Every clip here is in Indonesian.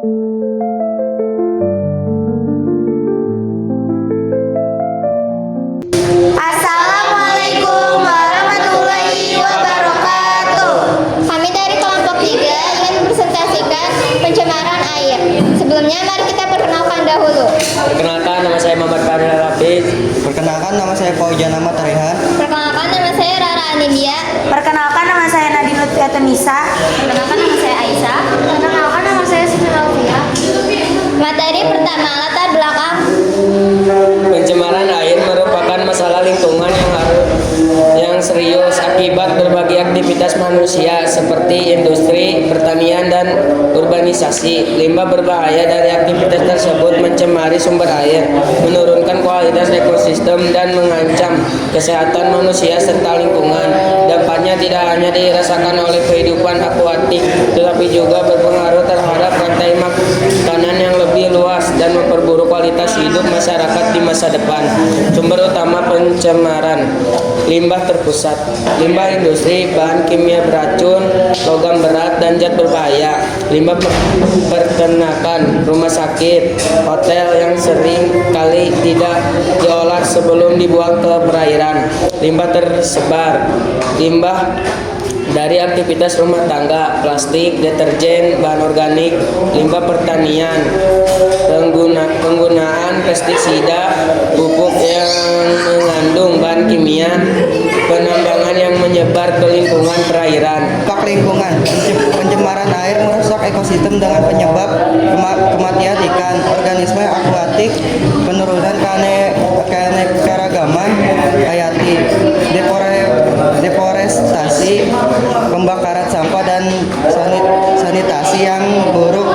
Assalamualaikum warahmatullahi wabarakatuh. Kami dari kelompok 3 ingin mempresentasikan pencemaran air. Sebelumnya mari kita perkenalkan dahulu. Perkenalkan, nama saya Muhammad Fadil Rafiq. Perkenalkan, nama saya Fauzan Ahmad Tarihan. Perkenalkan, nama saya Rara Anindya. Perkenalkan, nama saya Nadine Lutfiatun Nisa. Perkenalkan, nama saya Aisyah. Perkenalkan, nama saya Siti Laufia. Materi pertama, latar belakang. Pencemaran air merupakan masalah lingkungan yang serius akibat berbagai aktivitas manusia seperti industri, pertanian, dan urbanisasi. Limbah berbahaya dari aktivitas tersebut mencemari sumber air, menurunkan kualitas ekosistem, dan mengancam kesehatan manusia serta lingkungan. Dampaknya tidak hanya dirasakan oleh kehidupan akuatik, tetapi juga berpengaruh terhadap rantai makanan yang lebih luas dan memperburuk kualitas hidup masyarakat di masa depan. Sumber utama pencemaran: limbah terpusat, limbah industri, bahan kimia beracun, logam berat, dan zat berbahaya. Limbah peternakan, rumah sakit, hotel yang sering kali tidak diolah sebelum dibuang ke perairan. Limbah tersebar, limbah dari aktivitas rumah tangga, plastik, deterjen, bahan organik, limbah pertanian, penggunaan pestisida, pupuk yang mengandung bahan kimia, penambangan yang menyebar ke lingkungan perairan. Dampak lingkungan: pencemaran air merusak ekosistem dengan penyebab kematian ikan, organisme akuatik, penurunan keanekaragaman hayati, deforestasi, pembakaran sampah, dan sanitasi yang buruk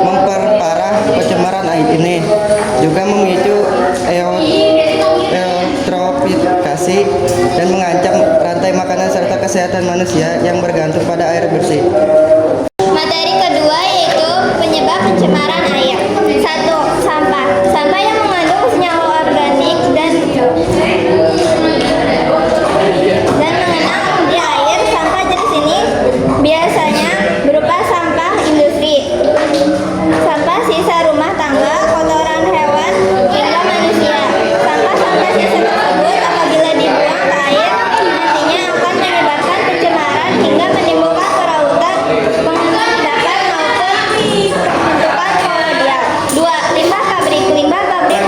memperparah pencemaran air ini. Juga memicu eutrofifikasi dan mengancam rantai makanan serta kesehatan manusia yang bergantung pada air bersih. Materi kedua yaitu penyebab pencemaran air. 1. Sampah. Sampah yang mengandung senyawa organik dan mengenang di air. Sampah jenis ini biasanya berupa sampah industri, sampah sisa rumah tangga, kotoran hewan, hingga manusia. Sampah-sampah sisa tersebut apabila dibuang ke air nantinya akan menyebabkan pencemaran hingga menimbulkan kerautan, pengendapan, maupun pembentukan kolonial. 2. Limbah pabrik. Limbah pabrik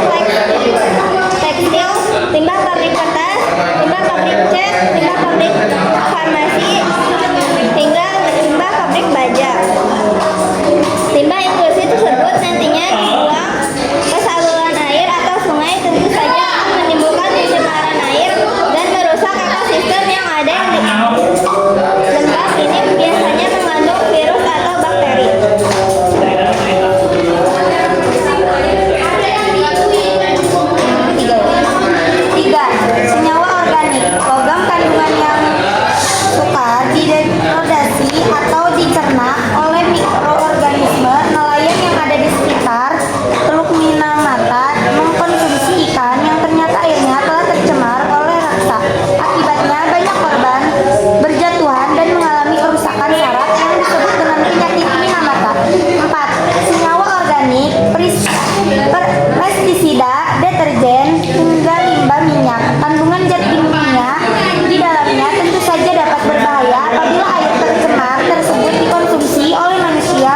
tekstil, limbah pabrik kertas, limbah pabrik cat, limbah pabrik farmasi, hingga limbah pabrik baja. Limbah industri tersebut nantinya dibuang ke saluran air atau sungai, tentu saja akan menimbulkan pencemaran air dan merusak ekosistem yang ada. Limbah ini biasanya mengandung virus atau bakteri. 3. Senyawa organik. Logam kandungan yang sukar didegradasi atau dicerna oleh mikroorganisme nelayan yang ada di sekitar Teluk Minamata mengkonsumsi ikan yang ternyata airnya telah tercemar oleh raksa. Akibatnya banyak korban berjatuhan dan mengalami kerusakan saraf yang disebut dengan penyakit Minamata. 4. Senyawa organik, pestisida, deterjen, hingga limbah minyak. Kandungan zat kimia di dalamnya tentu saja dapat berbahaya apabila air tercemar tersebut dikonsumsi oleh manusia.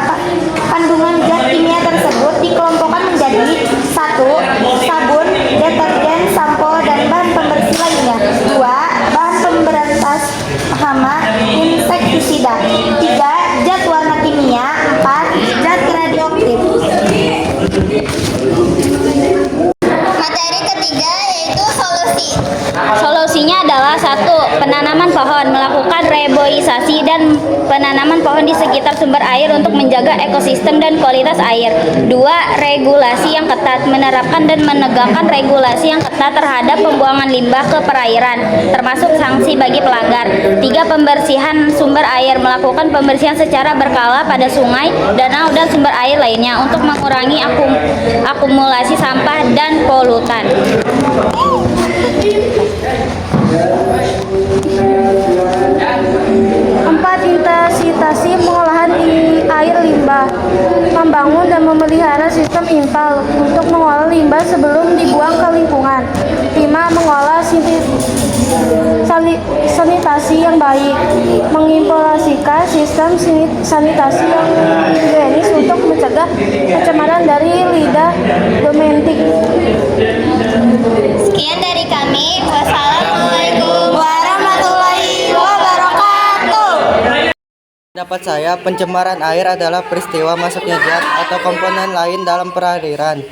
Kandungan zat kimia tersebut dikelompokkan menjadi 1. Sabun, deterjen, sampo, dan bahan pembersih lainnya. 2. Bahan pemberantas hama, insektisida. 3. Zat warna kimia. 4. Zat radioaktif. Materi ketiga yaitu solusi. Solusinya adalah 1. Penanaman pohon, melakukan reboisasi dan penanaman pohon di sekitar sumber air untuk menjaga ekosistem dan kualitas air. 2. Regulasi yang ketat, menerapkan dan menegakkan regulasi yang ketat terhadap pembuangan limbah ke perairan, termasuk sanksi bagi pelanggar. 3. Pembersihan sumber air, melakukan pembersihan secara berkala pada sungai, danau, dan sumber air lainnya untuk mengurangi akumulasi sampah dan polutan. 4. Intensitasi pengolahan air limbah. membangun dan memelihara sistem infal untuk mengolah limbah sebelum dibuang ke lingkungan. 5. Mengolah sanitasi yang baik, mengimplementasikan sistem sanitasi yang higienis untuk mencegah pencemaran dari limbah domestik. Sekian dari kami. Wassalamualaikum warahmatullahi wabarakatuh. Pendapat saya, pencemaran air adalah peristiwa masuknya zat atau komponen lain dalam perairan.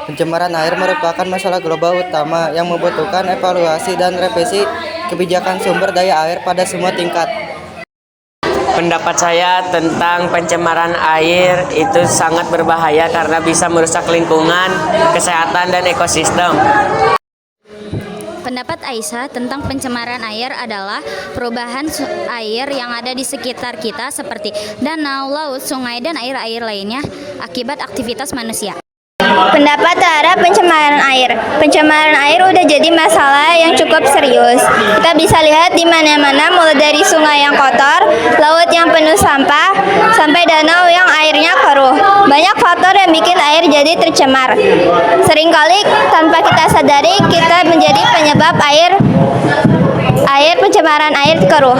Pencemaran air merupakan masalah global utama yang membutuhkan evaluasi dan revisi kebijakan sumber daya air pada semua tingkat. Pendapat saya tentang pencemaran air itu sangat berbahaya karena bisa merusak lingkungan, kesehatan, dan ekosistem. Pendapat Aisyah tentang pencemaran air adalah perubahan air yang ada di sekitar kita seperti danau, laut, sungai, dan air-air lainnya akibat aktivitas manusia. Pendapat terhadap pencemaran air. Pencemaran air udah jadi masalah yang cukup serius. Kita bisa lihat di mana-mana, mulai dari sungai yang kotor, laut yang penuh sampah, sampai danau yang airnya keruh. Banyak faktor yang bikin air jadi tercemar. Seringkali tanpa kita sadari, kita menjadi penyebab pencemaran air keruh.